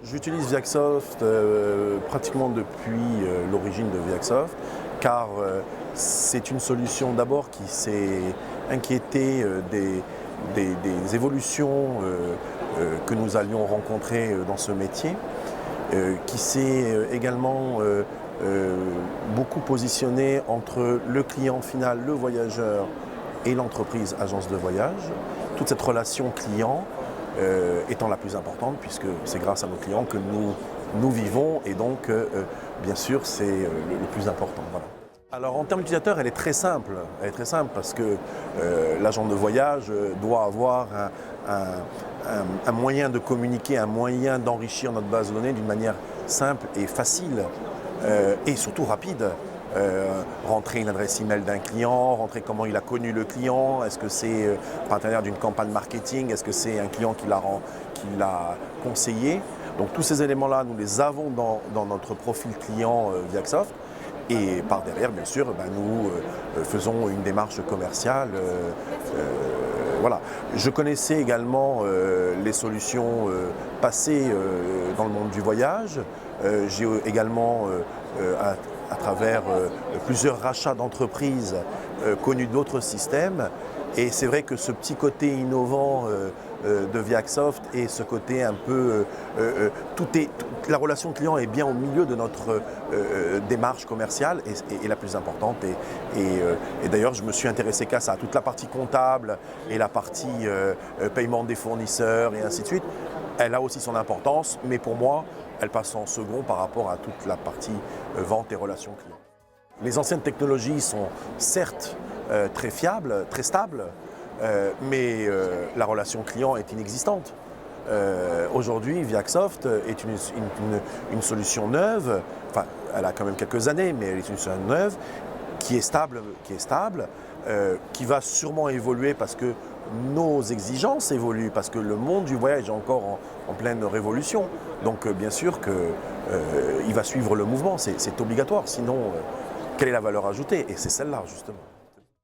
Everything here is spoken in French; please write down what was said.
J'utilise Viaxoft pratiquement depuis l'origine de Viaxoft, car c'est une solution d'abord qui s'est inquiétée des évolutions que nous allions rencontrer dans ce métier, qui s'est également beaucoup positionné entre le client final, le voyageur, et l'entreprise agence de voyage. Toute cette relation client étant la plus importante, puisque c'est grâce à nos clients que nous vivons, et donc bien sûr c'est le plus important. Voilà. Alors en termes d'utilisateur, elle est très simple. Elle est très simple parce que l'agent de voyage doit avoir un moyen de communiquer, un moyen d'enrichir notre base de données d'une manière simple et facile et surtout rapide. Rentrer une adresse email d'un client, rentrer comment il a connu le client, est-ce que c'est par l'intérieur d'une campagne marketing, est-ce que c'est un client qui l'a conseillé. Donc tous ces éléments-là, nous les avons dans notre profil client Viaxoft. Et par derrière, bien sûr, nous faisons une démarche commerciale. Voilà. Je connaissais également les solutions passées dans le monde du voyage. J'ai également, à travers plusieurs rachats d'entreprises, connu d'autres systèmes. Et c'est vrai que ce petit côté innovant de Viaxoft et ce côté un peu... la relation client est bien au milieu de notre démarche commerciale et la plus importante. Et d'ailleurs, je me suis intéressé qu'à ça. Toute la partie comptable et la partie paiement des fournisseurs et ainsi de suite, elle a aussi son importance, mais pour moi, elle passe en second par rapport à toute la partie vente et relations clients. Les anciennes technologies sont certes très fiables, très stables, mais la relation client est inexistante. Aujourd'hui, Viaxoft est une solution neuve, enfin elle a quand même quelques années, mais elle est une solution neuve qui est stable, qui va sûrement évoluer parce que nos exigences évoluent, parce que le monde du voyage est encore en pleine révolution. Donc bien sûr qu'il va suivre le mouvement, c'est obligatoire, sinon quelle est la valeur ajoutée? Et c'est celle-là justement.